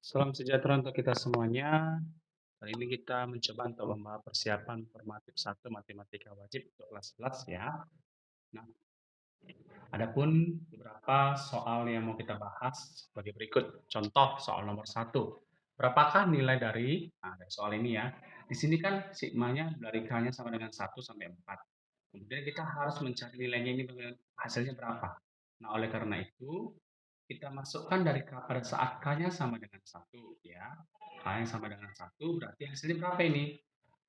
Salam sejahtera untuk kita semuanya. Kali ini kita mencoba untuk membahas persiapan formatif 1 matematika wajib untuk kelas 11 ya. Nah, adapun beberapa soal yang mau kita bahas sebagai berikut. Contoh soal nomor 1. Berapakah nilai dari soal ini ya. Di sini kan sigmanya dari K-nya sama dengan 1 sampai 4. Kemudian kita harus mencari nilainya ini hasilnya berapa. Nah, oleh karena itu kita masukkan dari K pada saat K-nya sama dengan 1 ya. K yang sama dengan 1 berarti hasilnya berapa ini?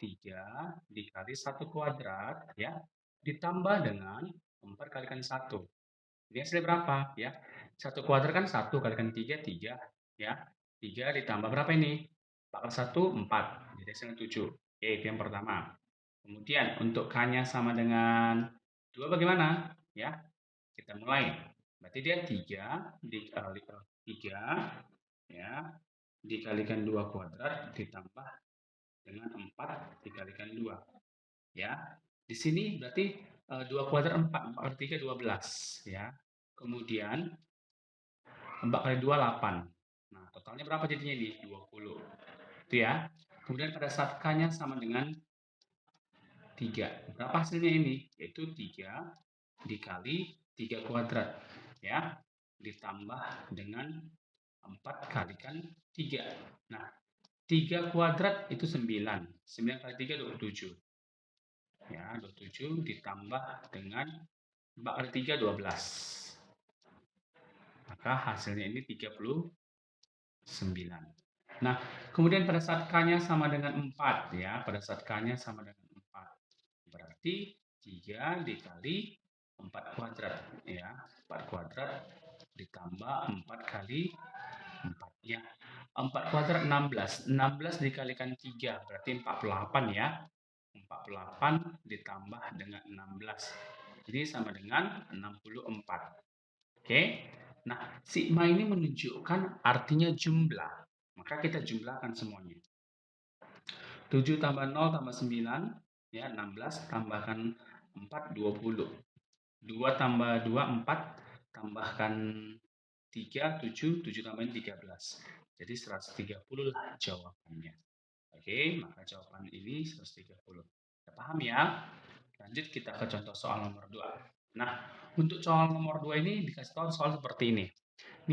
3 dikali 1 kuadrat ya, ditambah dengan 4 kalikan 1. Ini hasilnya berapa ya? 1 kuadrat kan 1 kalikan 3, 3 ya. 3 ditambah berapa ini? 4 kali 1, 4. Jadi hasilnya 7. Oke, itu yang pertama. Kemudian untuk K-nya sama dengan 2 bagaimana? Ya, kita mulai. Berarti dia 3 dikali 3 ya, dikalikan 2 kuadrat ditambah dengan 4 dikalikan 2 ya. Di sini berarti 2 kuadrat 4, 4 kali 3 12 ya. Kemudian 4 kali 2 8. Nah, totalnya berapa jadinya ini? 20. Itu ya. Kemudian pada saat K-nya sama dengan 3. Berapa hasilnya ini? Yaitu 3 dikali 3 kuadrat ya, ditambah dengan 4 kalikan 3. Nah, 3 kuadrat itu 9. 9 kali 3 27. Ya, 27 ditambah dengan 4 kali 3 12. Maka hasilnya ini 39. Nah, kemudian pada saat K-nya sama dengan 4 ya, pada saat K-nya sama dengan 4. Berarti 3 dikali 4 kuadrat ya, 4 kuadrat ditambah 4 kali 4 ya. 4 kuadrat 16. 16 dikalikan 3 berarti 48 ya. 48 ditambah dengan 16. Jadi sama dengan 64. Oke. Nah, sigma ini menunjukkan artinya jumlah. Maka kita jumlahkan semuanya. 7 tambah 0 tambah 9 ya, 16 tambahkan 4 20. 2 tambah 2 4 tambahkan 3 7, 7 tambahin 13. Jadi 130 lah jawabannya. Oke, maka jawaban ini 130. Kita paham ya? Lanjut kita ke contoh soal nomor 2. Nah, untuk soal nomor 2 ini dikasih tahu soal seperti ini.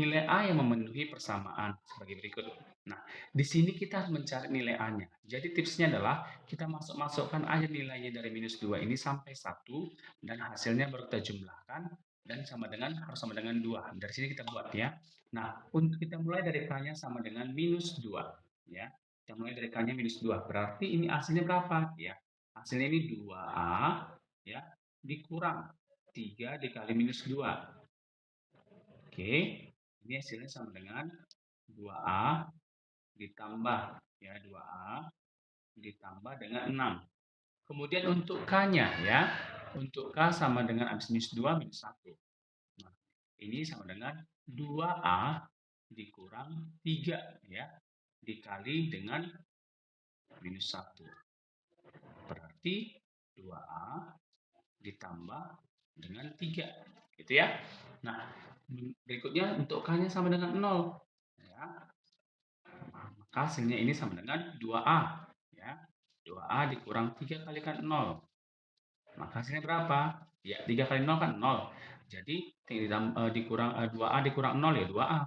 Nilai A yang memenuhi persamaan sebagai berikut. Nah, di sini kita harus mencari nilai A-nya. Jadi tipsnya adalah kita masukkan aja nilainya dari minus 2 ini sampai 1 dan hasilnya baru kita jumlahkan dan harus sama dengan 2. Dari sini kita buat ya. Nah, untuk kita mulai dari K-nya sama dengan minus 2 ya. Kita mulai dari K-nya minus 2. Berarti ini hasilnya berapa ya? Hasilnya ini 2A ya dikurang 3 dikali minus 2. Oke, ini hasilnya sama dengan 2A ditambah ya 2A ditambah dengan 6. Kemudian untuk K-nya ya, untuk K sama dengan habis minus 2 minus 1. Nah, ini sama dengan 2A dikurang 3 ya, dikali dengan minus 1. Berarti 2A ditambah dengan 3. Gitu ya. Nah, berikutnya untuk K-nya sama dengan 0. Ya, maka hasilnya ini sama dengan 2A. Ya. 2A dikurang 3 kalikan 0. Maka hasilnya berapa? Ya, 3 kali 0 kan 0. Jadi dikurang 2A dikurang 0 ya 2A.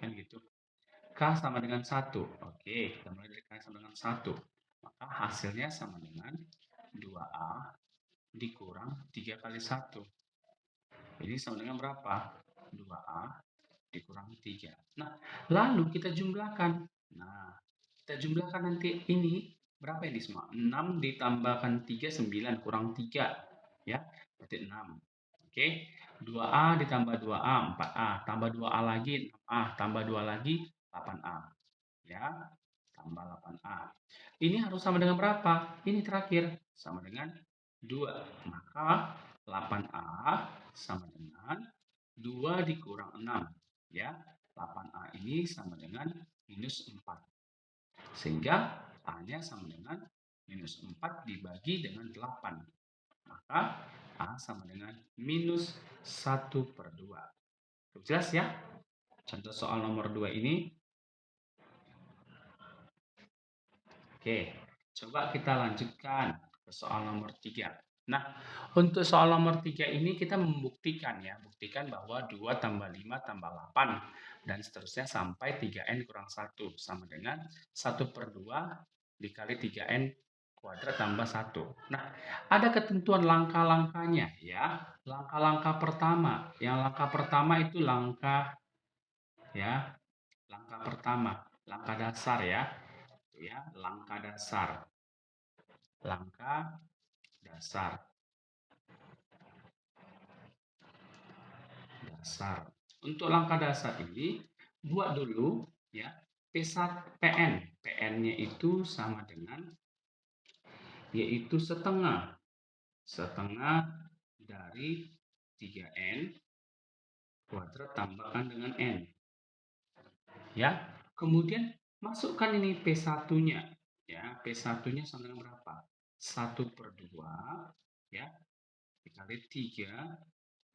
Kan gitu. K sama dengan 1. Oke, kita mulai dari K sama dengan 1. Maka hasilnya sama dengan 2A dikurang 3 kali 1. Ini sama dengan berapa? 2A dikurang 3. Nah, lalu kita jumlahkan. Nah, kita jumlahkan nanti ini berapa ini semua? 6 ditambahkan 3 9 kurang 3 ya. Berarti 6. Oke. 2A ditambah 2A 4A, tambah 2A lagi 6A, tambah 2 lagi 8A. Ya, tambah 8A. Ini harus sama dengan berapa? Ini terakhir sama dengan 2. Maka 8A sama dengan 2 dikurang 6 ya. 8A ini sama dengan minus 4. Sehingga A-nya sama dengan minus 4 dibagi dengan 8. Maka A sama dengan minus 1/2. Jelas ya? Contoh soal nomor 2 ini Oke, coba kita lanjutkan ke soal nomor 3. Nah, untuk soal nomor 3 ini kita membuktikan ya, buktikan bahwa 2 tambah 5 tambah 8 dan seterusnya sampai 3n kurang 1 sama dengan 1/2 dikali 3n kuadrat tambah 1. Nah, ada ketentuan langkah-langkahnya ya. Langkah-langkah pertama, yang langkah pertama itu langkah ya, langkah pertama, langkah dasar ya. Ya, langkah dasar. Langkah dasar. Dasar. Untuk langkah dasar ini buat dulu ya P1 PN. PN-nya itu sama dengan yaitu setengah dari 3n kuadrat tambahkan dengan n. Ya. Kemudian masukkan ini P1-nya. Ya, P1-nya sama dengan berapa? 1/2 ya dikali 3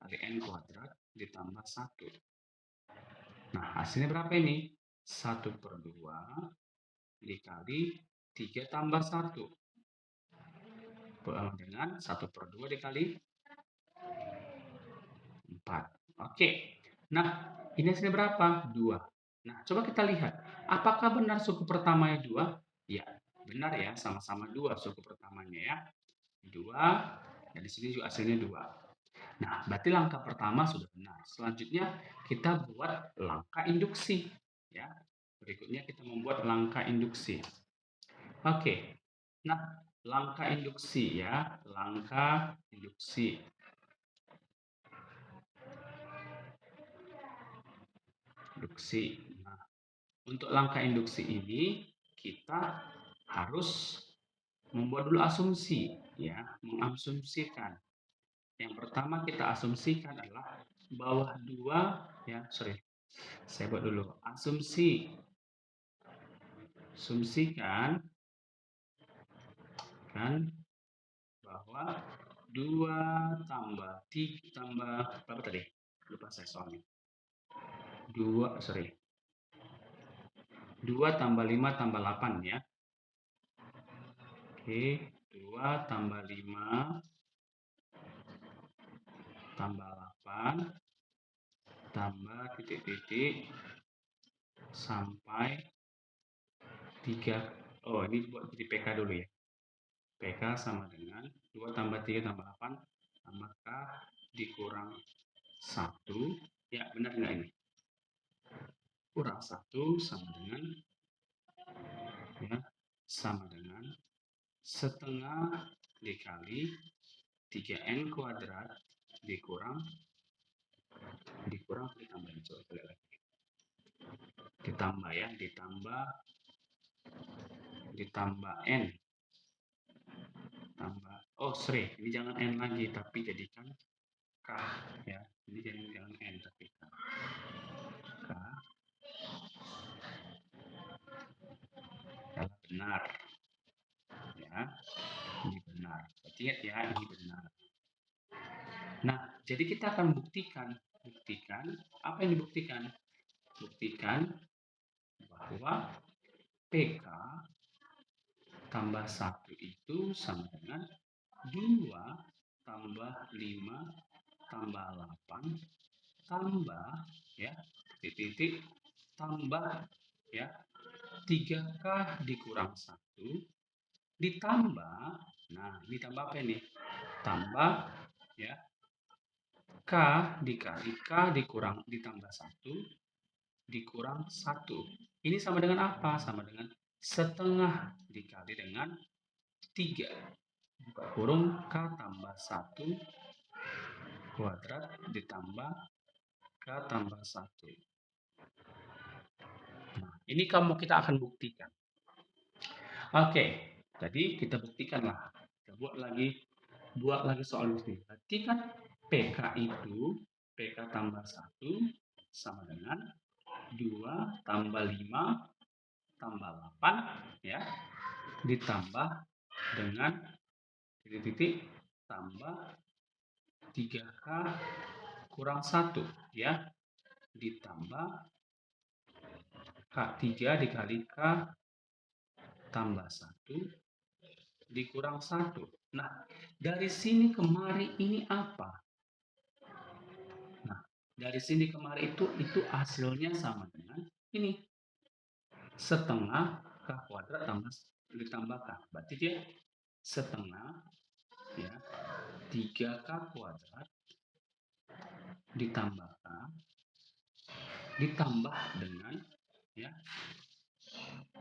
kali n kuadrat ditambah 1. Nah, hasilnya berapa ini? 1/2 dikali 3 tambah 1. Dengan 1/2 dikali 4. Oke. Nah, ini hasilnya berapa? 2. Nah, coba kita lihat. Apakah benar suku pertamanya 2? Ya, benar ya. Sama-sama 2 suku pertamanya ya. 2. Dan di sini juga hasilnya 2. Nah, berarti langkah pertama sudah benar. Selanjutnya kita buat langkah induksi. Ya, berikutnya kita membuat langkah induksi. Oke. Nah, langkah induksi ya, langkah induksi. Nah, untuk langkah induksi ini kita harus membuat dulu asumsi ya, mengasumsikan. Yang pertama kita asumsikan adalah bawah 2 ya, saya buat dulu. Asumsikan kan bahwa 2 tambah 3 tambah berapa tadi? Lupa saya soalnya. 2 tambah 5 tambah 8 ya. Oke, 2 tambah 5 tambah 8 tambah titik-titik sampai 3. Oh, ini buat jadi PK dulu ya. PK sama dengan 2 tambah 3 tambah 8 tambah K dikurang 1. Ya, benar nggak ini? Kurang 1 sama dengan setengah dikali 3n kuadrat ditambah ya, ditambah n tambah ini jangan n lagi tapi jadikan k ya. Ini jangan n tapi k. Adalah benar ya. Ini benar. Ingat ya, ini benar. Nah, jadi kita akan buktikan apa yang dibuktikan? Buktikan bahwa PK tambah 1 itu sama dengan 2 tambah 5 tambah 8 tambah ya titik tambah ya 3K dikurang 1 ditambah, nah ditambah apa ini? Tambah ya K dikali K ditambah 1 dikurang 1. Ini sama dengan apa? Sama dengan setengah dikali dengan 3. Buka kurung K tambah 1 kuadrat ditambah K tambah 1. Nah, ini kita akan buktikan. Oke, jadi kita buktikanlah. Kita buat lagi soal ini. Berarti kan PK itu, PK tambah 1 sama dengan 2 tambah 5 tambah 8 ya ditambah dengan titik-titik tambah 3K kurang 1 ya ditambah K3 dikali K tambah 1 dikurang 1. Nah, dari sini kemari ini apa? Nah, dari sini kemari itu hasilnya sama dengan ini. Setengah K kuadrat ditambah K. Berarti dia setengah ya 3K kuadrat ditambah K ditambah dengan ya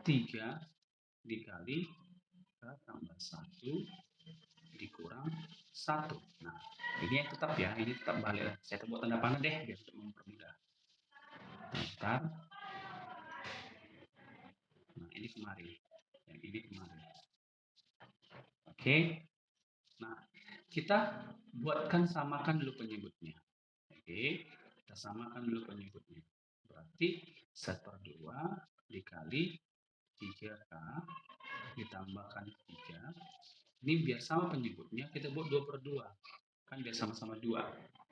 3 dikali K tambah 1 dikurang 1. Nah, ini yang tetap ya, ini tetap balik. Saya buat tanda panah deh biar untuk mempermudah. Bentar. Nah, ini kemari. Yang ini kemari. Oke. Nah, kita buatkan samakan dulu penyebutnya. Oke, kita samakan dulu penyebutnya. Berarti 1/2 dikali 3K ditambahkan 3. Ini biar sama penyebutnya, kita buat 2/2. Kan biar sama-sama 2.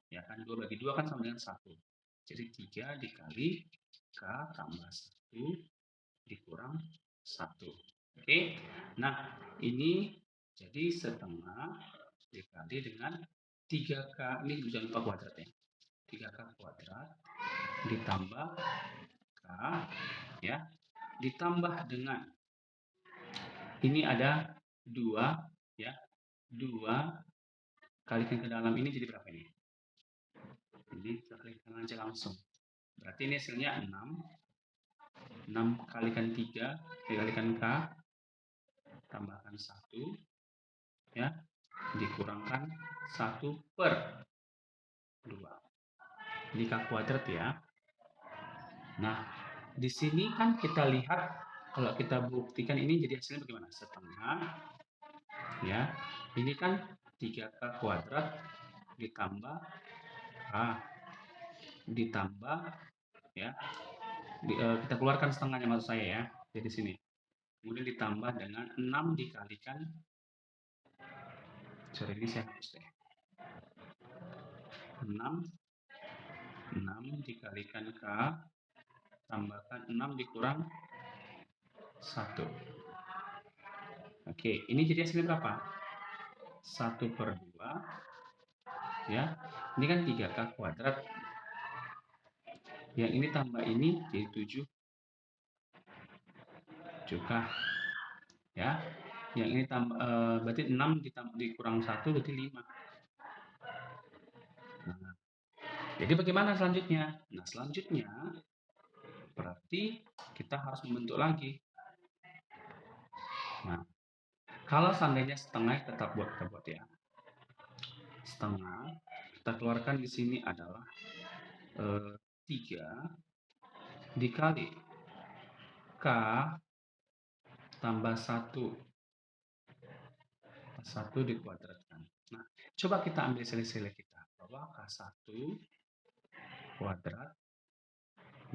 Ya kan, 2 bagi 2 kan sama dengan 1. Jadi 3 dikali K tambah 1 dikurang 1. Oke, nah ini jadi setengah dikali dengan 3K, ini jangan lupa kuadrat ya. 3K kuadrat ditambah K ya, ditambah dengan ini ada 2 ya. 2 kalikan ke dalam ini jadi berapa ini? Jadi kita kalikan aja langsung. Berarti ini hasilnya 6. 6 kalikan 3 dikalikan K tambahkan 1 ya, dikurangkan 1/2. Ini K kuadrat ya. Nah, di sini kan kita lihat kalau kita buktikan ini jadi hasilnya bagaimana? Setengah ya. Ini kan 3K kuadrat ditambah K ditambah ya. Kita keluarkan setengahnya maksud saya ya. Jadi sini. Kemudian ditambah dengan 6 dikalikan, sorry ini saya hapus deh. 6 dikalikan K tambahkan 6 dikurang 1. Oke, ini jadi hasilnya berapa? 1/2 ya. Ini kan 3K kuadrat. Yang ini tambah ini jadi 7K ya. Yang ini tambah berarti 6 dikurang 1 berarti 5. Nah, jadi bagaimana selanjutnya? Nah, selanjutnya berarti kita harus membentuk lagi. Nah, kalau seandainya setengah tetap kita buat ya. Setengah kita keluarkan di sini adalah 3 dikali K tambah 1 dikuadratkan. Nah, coba kita ambil sila-sila kita bahwa K1 kuadrat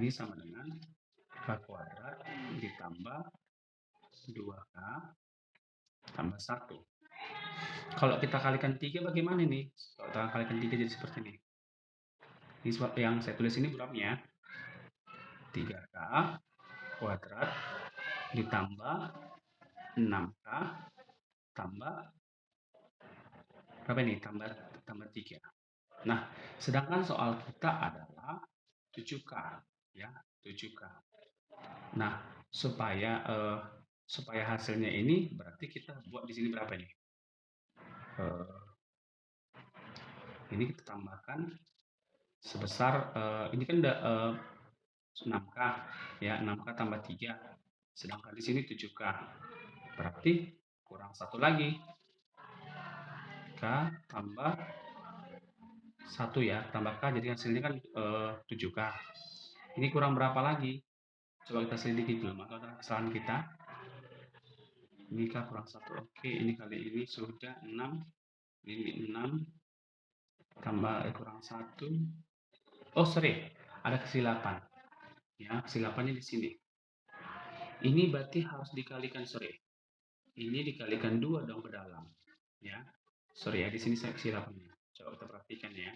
ini sama dengan K kuadrat ditambah 2K tambah 1. Kalau kita kalikan 3 bagaimana nih? Kalau kita kalikan 3 jadi seperti ini. Ini sebab yang saya tulis ini berapanya? 3K kuadrat ditambah 6K tambah berapa ini? Tambah 3. Nah, sedangkan soal kita adalah 7K ya, 7K. Nah, supaya hasilnya ini berarti kita buat di sini berapa nih? Ini kita tambahkan sebesar ini kan udah 6K ya, 6K tambah 3. Sedangkan di sini 7K. Berarti kurang 1 lagi. K tambah 1 ya, tambah K jadi hasilnya kan 7K. Ini kurang berapa lagi? Coba kita selidiki dulu maka kesalahan kita. Ini K kurang 1. Oke, ini kali ini sudah 6. Ini 6 tambah kurang 1. Oh, sorry. Ada kesilapan. Ya, kesilapannya di sini. Ini berarti harus dikalikan, sorry. Ini dikalikan 2 dong ke dalam. Ya. Sorry ya, di sini saya kesilapannya. Coba kita perhatikan ya.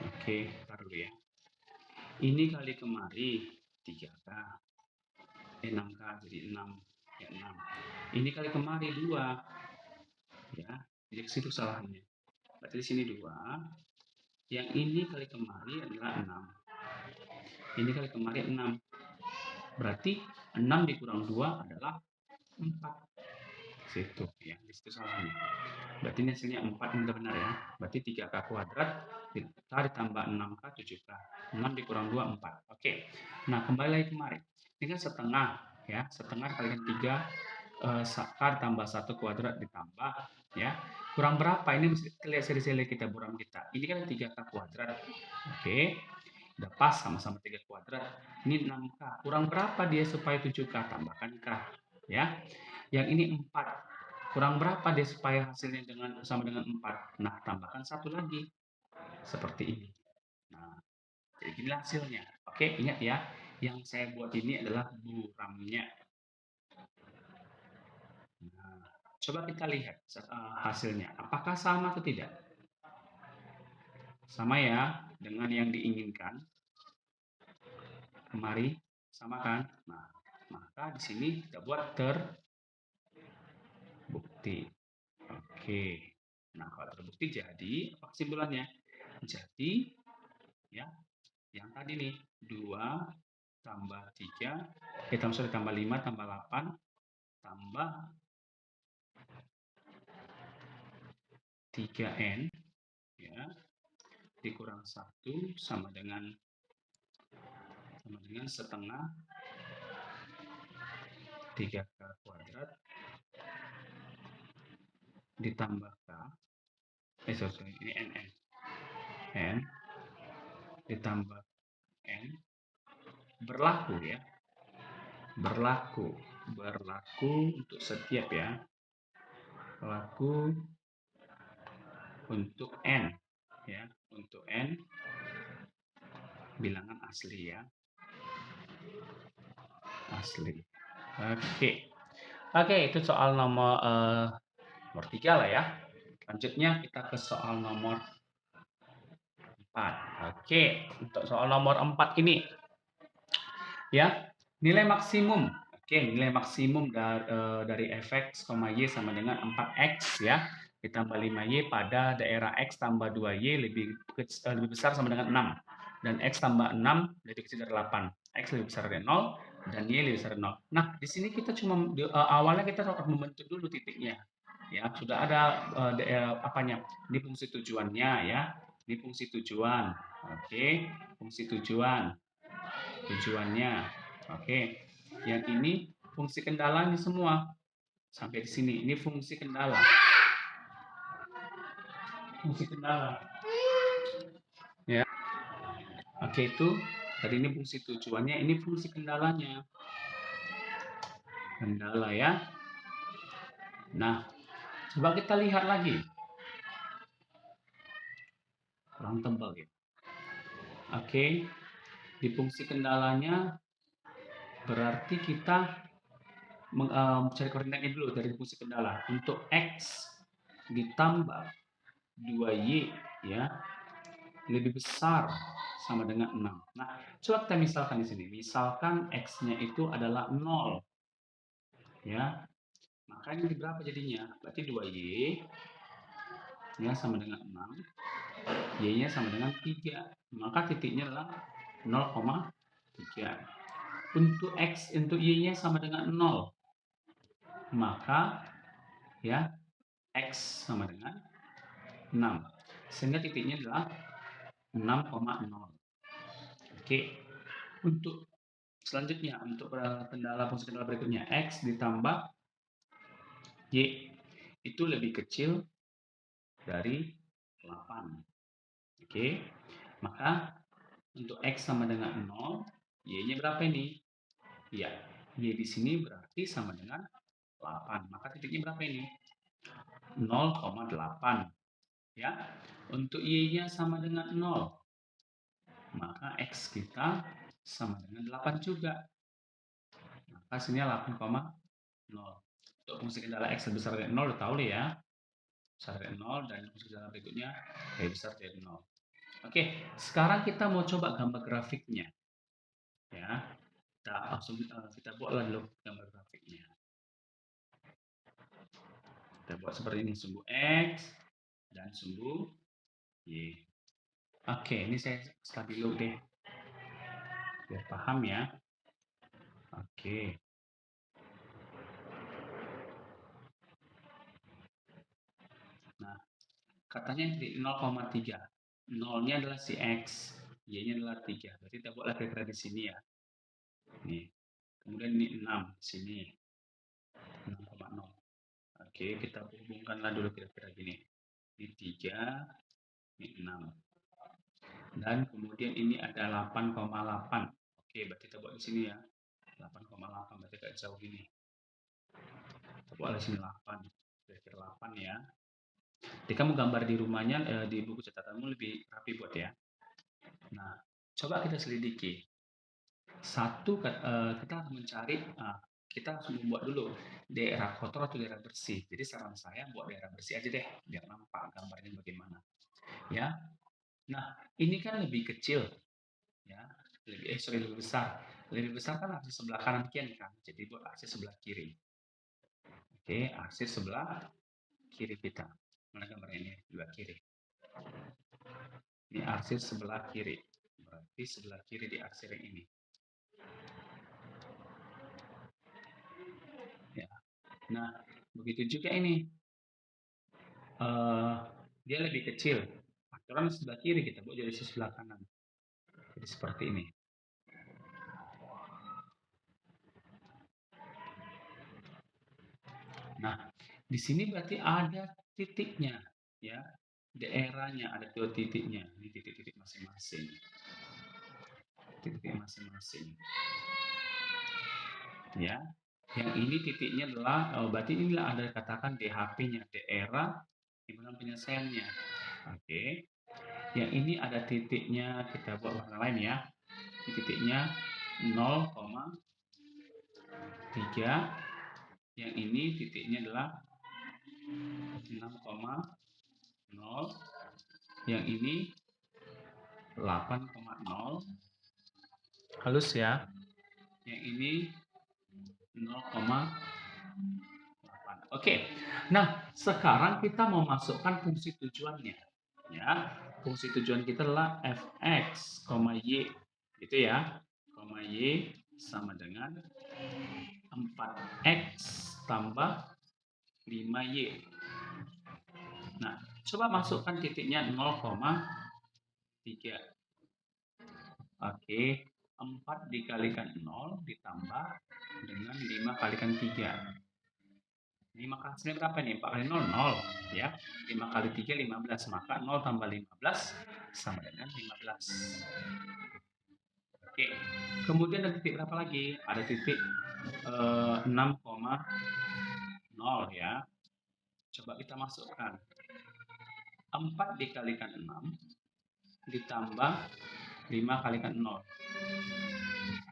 Oke, taruh ya. Ini kali kemari 3K. 6K jadi 6. ya 6. Ini kali kemari 2. Ya, jadi ke situ salahnya. Berarti di sini 2. Yang ini kali kemari adalah 6. Ini kali kemari 6. Berarti 6 dikurang 2 adalah 4. Situ ya, di situ salahnya. Berarti ini hasilnya 4 yang benar ya. Berarti 3K kuadrat ditambah 6K 7K. 6 dikurang 2 4. Oke. Nah, kembali lagi kemari. Ini kan setengah ya, setengah kalikan 3 K tambah 1 kuadrat ditambah ya. Kurang berapa? Ini mesti lihat seri-seri kita buram kita. Ini kan 3K kuadrat. Oke. Udah pas sama-sama 3 kuadrat. Ini 6K. Kurang berapa dia supaya 7K? Tambahkan K. Ya. Yang ini 4. Kurang berapa dia supaya hasilnya sama dengan 4? Nah, tambahkan 1 lagi. Seperti ini. Nah, jadi inilah hasilnya. Oke, ingat ya. Yang saya buat ini adalah buramnya. Nah, coba kita lihat hasilnya. Apakah sama atau tidak? Sama ya, dengan yang diinginkan. Kemari, sama kan? Nah, maka di sini kita buat terbukti. Oke. Nah, kalau terbukti jadi apa kesimpulannya? Jadi ya, yang tadi nih 2 tambah 3 tambah 5 tambah 8 tambah 3N ya dikurang 1 sama dengan setengah 3K kuadrat ditambah K sorry, ini N ditambah N berlaku ya, berlaku untuk setiap ya, berlaku untuk N ya, untuk N bilangan asli ya, asli. Oke, itu soal nomor 3 lah ya. Selanjutnya kita ke soal nomor 4. Oke, untuk soal nomor 4 ini ya, nilai maksimum. Oke, nilai maksimum dari fx, y sama dengan 4x ya, ditambah 5y pada daerah x tambah 2y lebih besar sama dengan 6 dan x tambah 6 lebih kecil dari 8. X lebih besar dari 0 dan y lebih besar dari 0. Nah, di sini kita cuma awalnya kita harus membentuk dulu titiknya. Ya, sudah ada apanya? Ini fungsi tujuannya ya. Ini fungsi tujuan. Oke, fungsi tujuan. Tujuannya. Oke. Yang ini fungsi kendalanya semua. Sampai di sini. Ini fungsi kendala. Fungsi kendala. Ya. Oke, itu tadi ini fungsi tujuannya, ini fungsi kendalanya. Kendala ya. Nah, coba kita lihat lagi. Kurang tebal ya. Oke. Di fungsi kendalanya berarti kita mencari koordinatnya dulu dari fungsi kendala. Untuk x ditambah 2y ya lebih besar sama dengan 6. Nah, coba kita misalkan di sini. Misalkan x-nya itu adalah 0. Ya. Maka ini berapa jadinya? Berarti 2y ya sama dengan 6. Y-nya sama dengan 3. Maka titiknya adalah 0,3. Untuk x, untuk y-nya sama dengan 0. Maka ya x sama dengan 6. Sehingga titiknya adalah 6,0. Oke. Untuk selanjutnya, untuk kendala fungsi kendala berikutnya, x ditambah y itu lebih kecil dari 8. Oke. Maka untuk x sama dengan 0, y-nya berapa ini? Ya, y di sini berarti sama dengan 8. Maka titiknya berapa ini? 0,8. Ya. Untuk y-nya sama dengan 0. Maka x kita sama dengan 8 juga. Maka hasilnya 8,0. Untuk fungsi kendala x lebih besar dari 0 udah tahu ya. Besar dari 0 dan fungsi kendala berikutnya lebih besar dari 0. Oke, sekarang kita mau coba gambar grafiknya. Ya. Kita langsung kita buatlah dulu gambar grafiknya. Kita buat seperti ini, sumbu X dan sumbu Y. Oke, ini saya stabilo deh. Biar paham ya. Oke. Nah, katanya di 0,3. Nolnya adalah si X, Y-nya adalah 3. Berarti kita buatlah kira-kira di sini ya. Nih. Kemudian ini 6 di sini. 6,0. Oke, kita hubungkanlah dulu kira-kira gini. Ini 3, ini 6. Dan kemudian ini ada 8,8. Oke, berarti kita buat di sini ya. 8,8 berarti agak jauh gini. Kita buat di sini 8. Kira-kira 8 ya. Jadi kamu gambar di rumahnya, di buku catatanmu lebih rapi buat ya. Nah, coba kita selidiki. Kita harus mencari, kita harus membuat dulu daerah kotor atau daerah bersih. Jadi saran saya buat daerah bersih aja deh, biar nampak gambarnya bagaimana. Ya. Nah, ini kan lebih kecil, ya. Lebih besar. Lebih besar kan akses sebelah kanan kian kan. Jadi buat akses sebelah kiri. Oke, akses sebelah kiri kita. Mana gambarnya ini? Sebelah kiri. Ini akses sebelah kiri. Berarti sebelah kiri di akses yang ini. Ya. Nah, begitu juga ini. Dia lebih kecil. Aturan sebelah kiri kita buat jadi sebelah kanan. Jadi seperti ini. Nah, di sini berarti ada titiknya, ya. Daerahnya ada 2 titiknya. Ini titik-titik masing-masing. Titik masing-masing. Ya. Yang ini titiknya adalah berarti inilah ada katakan DHP-nya, daerah himpunan penyelesaiannya. Oke. Yang ini ada titiknya, kita buat warna lain ya. Titiknya 0,3. Yang ini titiknya adalah 6,0. Yang ini 8,0. Halus ya. Yang ini 0,8. Oke. Nah, sekarang kita mau masukkan fungsi tujuannya. Ya. Fungsi tujuan kita adalah fx, y. Gitu ya. Y sama dengan 4x tambah 5y. Nah, coba masukkan titiknya 0,3. Oke, 4 dikalikan 0 ditambah dengan 5 kalikan 3. 5 hasilnya berapa nih? 4 kali 0, 0. Ya. 5 kali 3, 15. Maka 0 tambah 15 sama dengan 15. Oke. Kemudian ada titik berapa lagi? Ada titik 6,0 ya. Coba kita masukkan. 4 dikalikan 6 ditambah 5 kalikan 0.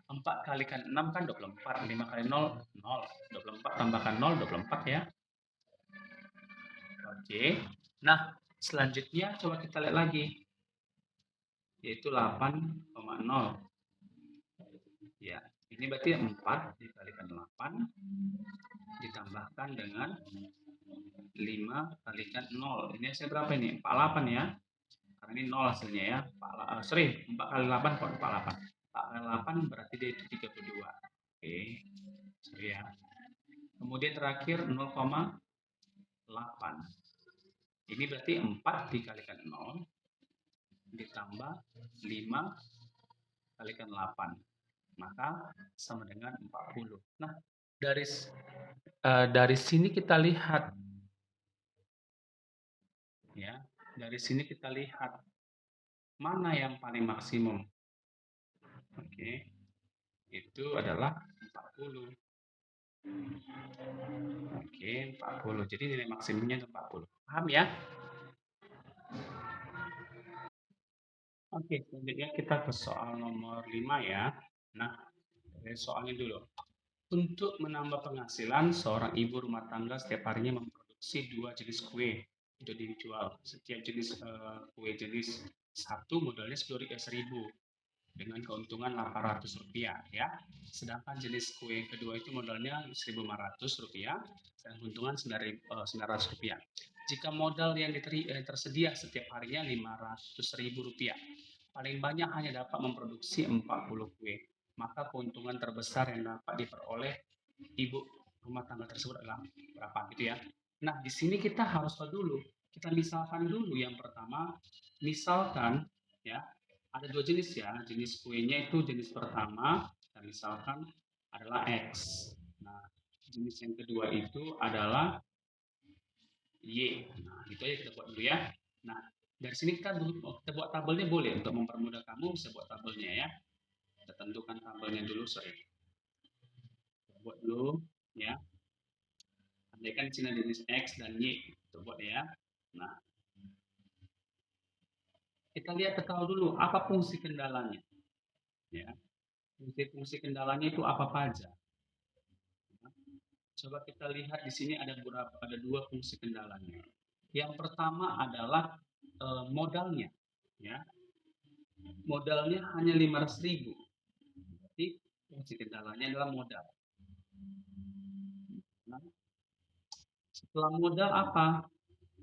4 kalikan 6 kan 24. 5 kali 0, 0. 24 tambahkan 0, 24 ya. Oke. Nah, selanjutnya coba kita lihat lagi. Yaitu 8,0. Ya, ini berarti 4 dikalikan 8 ditambahkan dengan 5 kalikan 0. Ini hasilnya berapa ini? 48 ya. Karena ini 0 hasilnya ya. 4 kali 8 kok 48. 4 kali 8 berarti dia itu 32. Oke. Sorry ya. Kemudian terakhir 0,8. Ini berarti 4 dikalikan 0 ditambah 5 kalikan 8. Maka sama dengan 40. Nah, dari sini kita lihat ya, dari sini kita lihat mana yang paling maksimum. Oke. Itu adalah 40. Oke, 40. Jadi nilai maksimumnya itu 40. Paham ya? Oke, selanjutnya kita ke soal nomor 5 ya. Nah, dari soalnya dulu. Untuk menambah penghasilan, seorang ibu rumah tangga setiap harinya memproduksi 2 jenis kue untuk dijual. Setiap jenis kue jenis satu modalnya 10.000. dengan keuntungan Rp800 ya. Sedangkan jenis kue kedua itu modalnya Rp1.500 dan keuntungan Rp900. Jika modal yang tersedia setiap harinya Rp500.000, paling banyak hanya dapat memproduksi 40 kue, maka keuntungan terbesar yang dapat diperoleh ibu rumah tangga tersebut adalah berapa gitu ya. Nah, di sini kita harus tahu dulu. Kita misalkan dulu yang pertama, misalkan ya, ada dua jenis ya. Jenis kuenya itu jenis pertama, kita misalkan adalah X. Nah, jenis yang kedua itu adalah Y. Nah, itu aja kita buat dulu ya. Nah, dari sini kita buat tabelnya boleh. Untuk mempermudah kamu bisa buat tabelnya ya. Kita tentukan tabelnya dulu, sorry. Kita buat dulu ya. Andaikan di sini jenis X dan Y. Kita buat ya. Nah, kita lihat tahu dulu apa fungsi kendalanya. Ya. Fungsi kendalanya itu apa saja? Coba kita lihat di sini ada dua fungsi kendalanya. Yang pertama adalah modalnya, ya. Modalnya hanya 500.000. Berarti fungsi kendalanya adalah modal. Nah, setelah modal apa?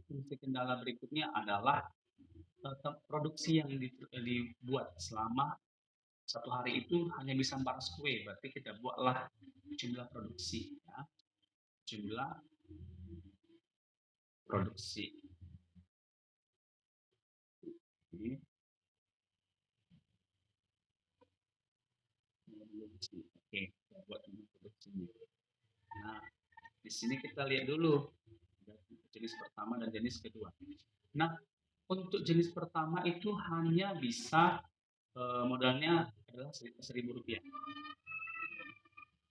Fungsi kendala berikutnya adalah produksi yang dibuat selama satu hari itu hanya bisa 400 kue. Berarti kita buatlah jumlah produksi, ya. Jumlah produksi. Oke. Oke, kita buat jumlah produksinya. Nah, di sini kita lihat dulu jenis pertama dan jenis kedua. Nah, untuk jenis pertama itu hanya bisa modalnya adalah Rp1.000.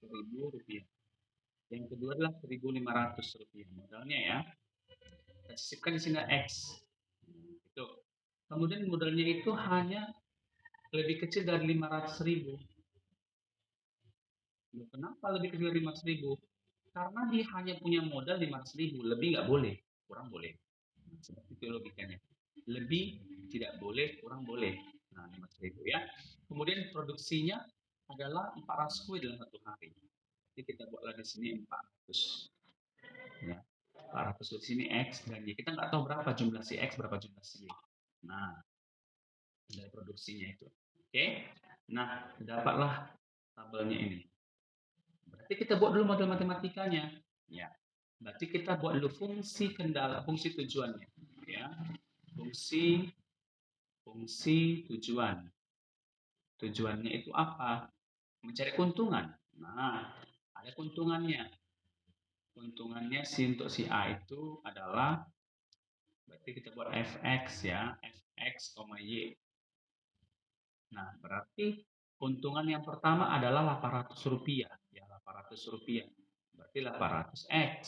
Rp1.000. Yang kedua adalah Rp1.500 modalnya ya. Kita sisipkan di sini X. Itu. Kemudian modalnya itu hanya lebih kecil dari 500.000. Kenapa lebih kecil dari 500.000? Karena dia hanya punya modal 500.000, lebih nggak boleh, kurang boleh. Seperti itu logikanya. Lebih tidak boleh, kurang boleh. Nah, 500.000 ya. Kemudian produksinya adalah 400 kue dalam satu hari. Jadi kita buatlah di sini 400. Ya. 400 di sini X dan Y. Kita nggak tahu berapa jumlah si X, berapa jumlah si Y. Nah, dari produksinya itu. Oke. Nah, dapatlah tabelnya ini. Berarti kita buat dulu model matematikanya. Ya. Berarti kita buat dulu fungsi kendala, fungsi tujuannya. Ya. Fungsi tujuan. Tujuannya itu apa? Mencari keuntungan. Nah, ada keuntungannya. Keuntungannya untuk si A itu adalah, berarti kita buat fx ya, fx, y. Nah, berarti keuntungan yang pertama adalah Rp800 ya, Rp800. Berarti 800x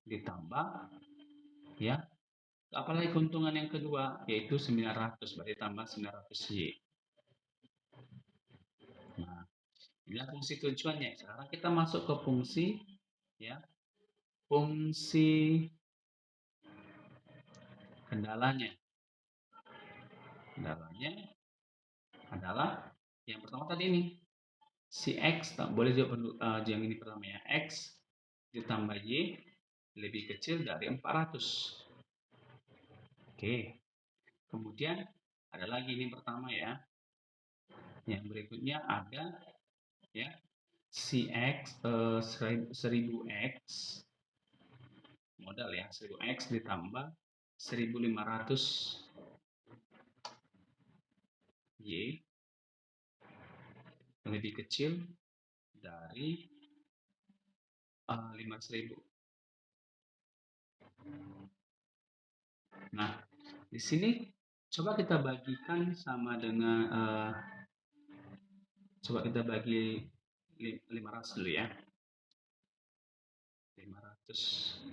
ditambah ya. Apalagi keuntungan yang kedua yaitu 900, berarti tambah 900y. Nah, inilah fungsi tujuannya. Sekarang kita masuk ke fungsi ya. Fungsi kendalanya. Kendalanya adalah yang pertama tadi ini. Si X, boleh jawab yang ini pertama ya. X ditambah Y lebih kecil dari 400. Oke. Kemudian ada lagi ini pertama ya. Yang berikutnya ada ya si X 1000X modal ya, 1000X ditambah 1500 Y lebih kecil dari 500.000. Nah, di sini coba kita bagikan sama dengan coba kita bagi 500 dulu ya. 500.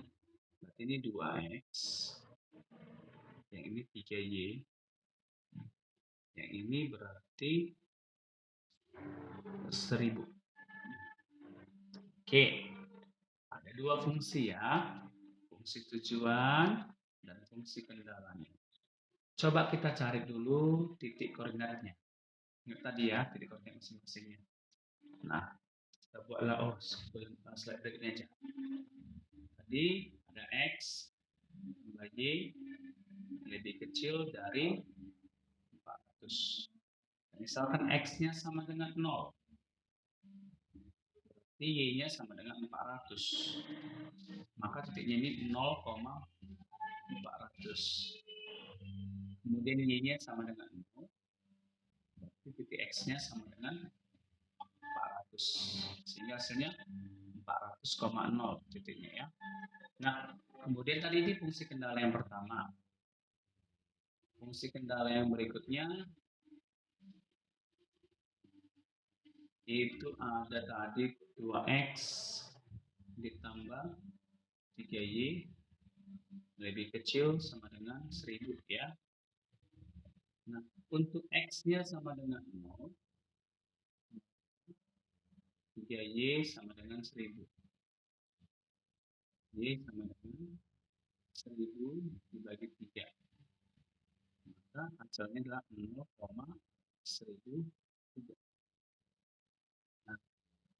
Berarti ini 2x. Yang ini 3y. Yang ini berarti 1000. Oke. Ada dua fungsi ya. Fungsi tujuan dan fungsi kendalanya. Coba kita cari dulu titik koordinatnya. Ingat tadi ya, titik koordinat masing-masingnya. Nah, kita buatlah sebelum slide berikutnya aja. Tadi ada X tambah Y lebih kecil dari 400. Misalkan X-nya sama dengan 0. Berarti Y-nya sama dengan 400. Maka titiknya ini 0,400. Kemudian Y-nya sama dengan 0. Berarti titik X-nya sama dengan 400. Sehingga hasilnya 400,0 titiknya ya. Nah, kemudian tadi ini fungsi kendala yang pertama. Fungsi kendala yang berikutnya itu ada tadi 2X ditambah 3Y lebih kecil sama dengan 1000 ya. Nah, untuk X-nya sama dengan 0, 3Y sama dengan 1000. Y sama dengan 1000 dibagi 3. Maka hasilnya adalah 0,1003. Nah,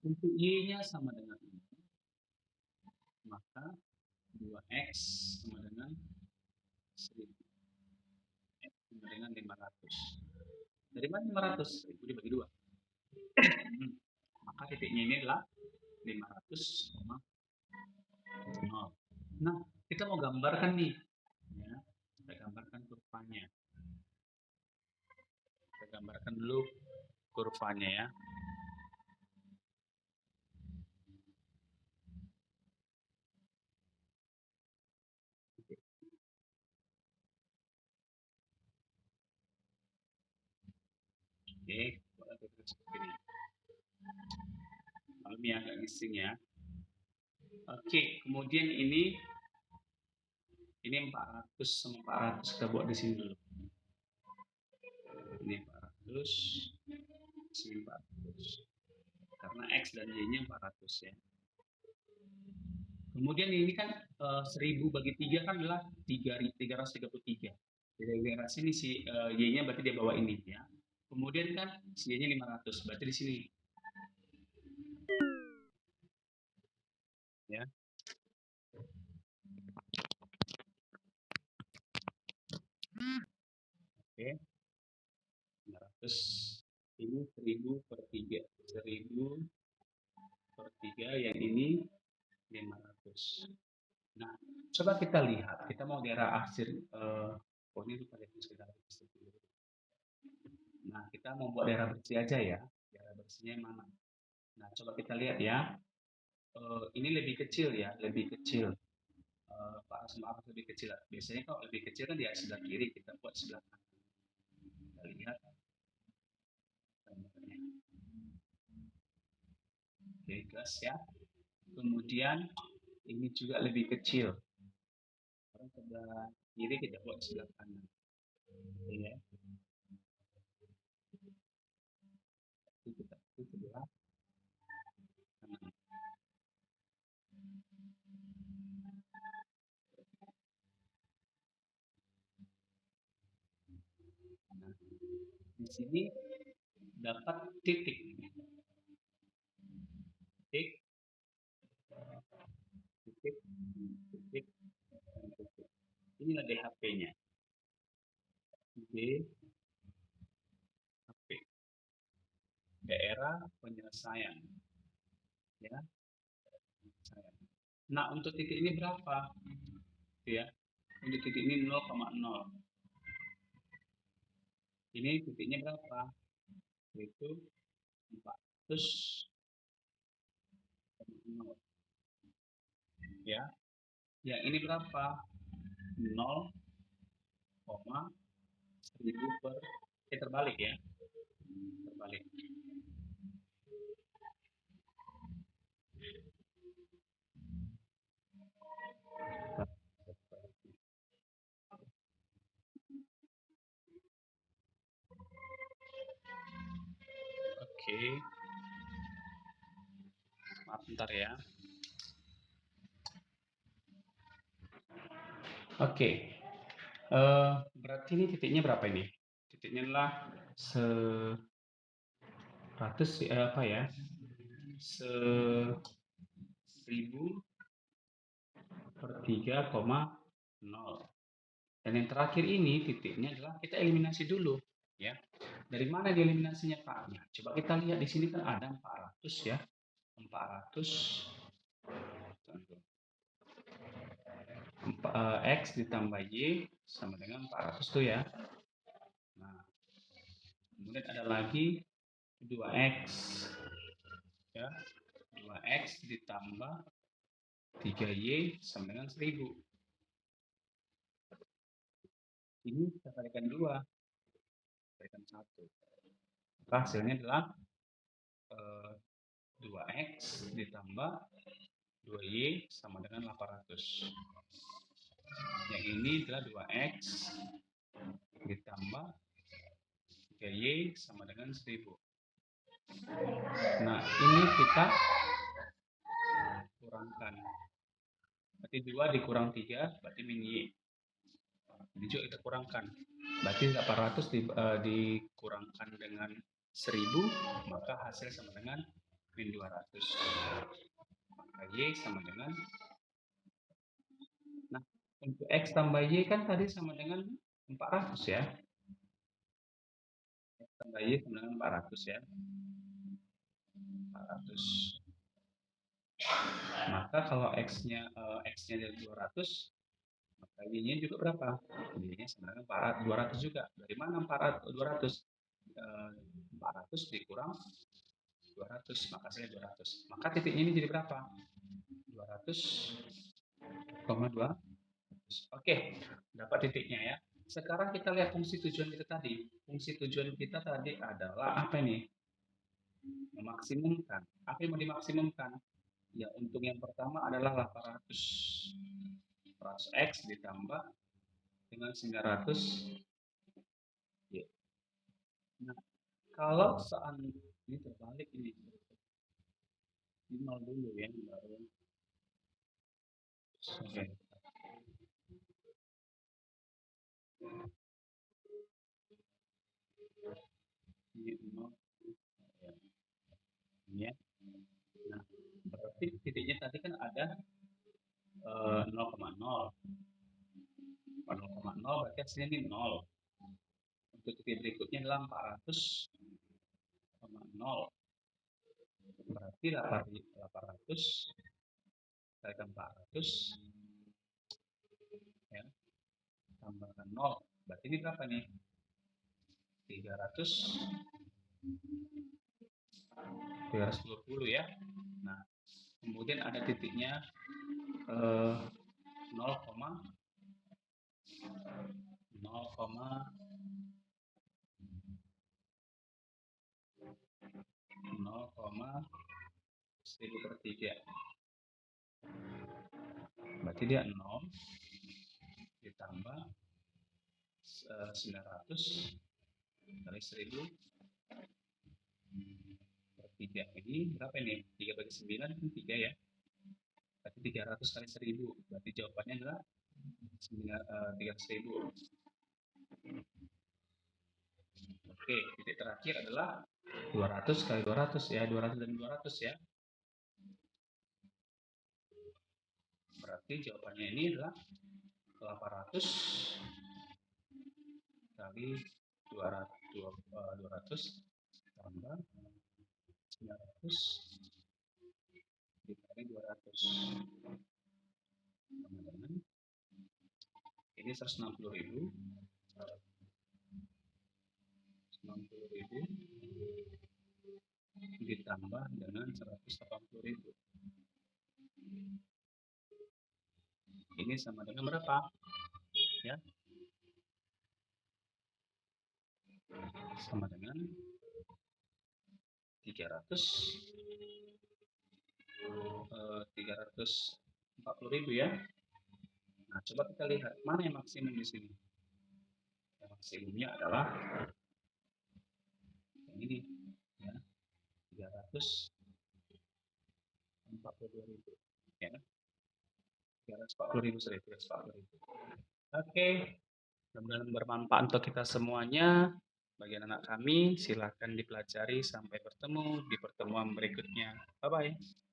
untuk Y-nya sama dengan 0, maka 2X sama dengan 1000. X sama dengan 500. Dari mana 500? 1000 dibagi 2. Maka titiknya ini adalah 500,0. Nah, kita mau gambarkan nih. Ya, kita gambarkan kurvanya. Kita gambarkan dulu kurvanya ya. Oke, seperti ini. Lalu ini agak gising ya. Oke, kemudian ini 400 sama 400 kita buat di sini dulu. Ini 400, sini 400. Karena X dan Y-nya 400 ya. Kemudian ini kan 1000 bagi 3 kan adalah 333. Dari sini si Y-nya berarti dia bawa ini ya. Kemudian kan si Y-nya 500, berarti di sini. Ya. Oke. 500 ini 1000 per 3. 1000 per 3 yang ini 500. Nah, coba kita lihat. Kita mau daerah akhir ini lupa sekitar. Nah, kita mau buat daerah bersih aja ya. Daerah bersihnya yang mana? Nah, coba kita lihat ya. Ini lebih kecil ya, lebih kecil. Pak Asma lebih kecil. Biasanya kalau lebih kecil kan di sebelah kiri, kita buat sebelah kanan. Kita lihat. Oke, gas ya. Kemudian ini juga lebih kecil. Sekarang sebelah kiri kita buat sebelah kanan. Ya. Kita sebelah kanan. Nah, di sini dapat titik. Titik. Titik. Titik. Titik. Inilah DHP-nya. DHP. Daerah penyelesaian. Ya. Nah, untuk titik ini berapa? Ya. Untuk titik ini 0,0. Ini titiknya berapa? Yaitu 400. Ya. Yang ini berapa? 0,1000 per terbalik ya. Terbalik. Oke. Maaf bentar ya. Oke. Berarti ini titiknya berapa ini? Titiknya adalah 100 apa ya? 1000 per 3,0. Dan yang terakhir ini titiknya adalah kita eliminasi dulu, ya. Dari mana dieliminasinya, Pak? Ya, coba kita lihat di sini kan ada 400 ya. 400 X ditambah Y sama dengan 400 tuh ya. Nah, kemudian ada lagi 2X ya. 2X ditambah 3Y sama dengan 1000. Ini kita kalikan 2, kalikan 1. Maka hasilnya adalah 2X ditambah 2Y sama dengan 800. Yang ini adalah 2X ditambah 3Y sama dengan 1000. Nah, ini kita kurangkan. Berarti 2 dikurang 3, berarti min Y. Ini juga kita kurangkan. Berarti 800 dikurangkan dengan 1000, maka hasil sama dengan min 200. Maka Y sama dengan, nah, untuk X tambah Y kan tadi sama dengan 400 ya. X tambah Y sama dengan 400 ya. 400. Maka kalau X-nya dari 200, maka Y-nya juga berapa? Y-nya sama dengan 200 juga. Dari mana 200? 400 dikurang 200, maka saya 200. Maka titiknya ini jadi berapa? 200,2. Oke, dapat titiknya ya. Sekarang kita lihat fungsi tujuan kita tadi. Fungsi tujuan kita tadi adalah apa nih? Memaksimumkan. Apa yang mau dimaksimumkan? Ya, untuk yang pertama adalah 800. 100X ditambah dengan 900. Ya. Nah, kalau seandainya ini terbalik ini nol dulu ya, baru. Oke. Ini nol ya. Ini ya. Nah, berarti titiknya tadi kan ada 0,0. 0,0 berarti hasilnya ini 0. Untuk titik berikutnya adalah 400,0. Berarti 800 kalikan 400 ya, tambahkan 0. Berarti ini berapa nih? 320 ya. Nah, kemudian ada titiknya 0,0,1000 per 3. Berarti dia 0 ditambah 900 kali 1000 per 3. Ini berapa ini? 3 bagi 9 kan 3 ya. Berarti 300 kali 1000. Berarti jawabannya adalah 300.000. Oke, titik terakhir adalah 200 kali 200 ya, 200 dan 200 ya. Berarti jawabannya ini adalah 800 kali 200 tambah 900 dikali 200 sama dengan ini 160.000 ditambah dengan 180.000. Ini sama dengan berapa? Ya. Sama dengan 340.000 ya. Nah, coba kita lihat mana yang maksimum di sini. Yang maksimumnya adalah yang ini ya. 342.000 ya. 340.000. Oke. Mudah-mudahan bermanfaat untuk kita semuanya. Bagi anak kami, silakan dipelajari. Sampai bertemu di pertemuan berikutnya. Bye-bye.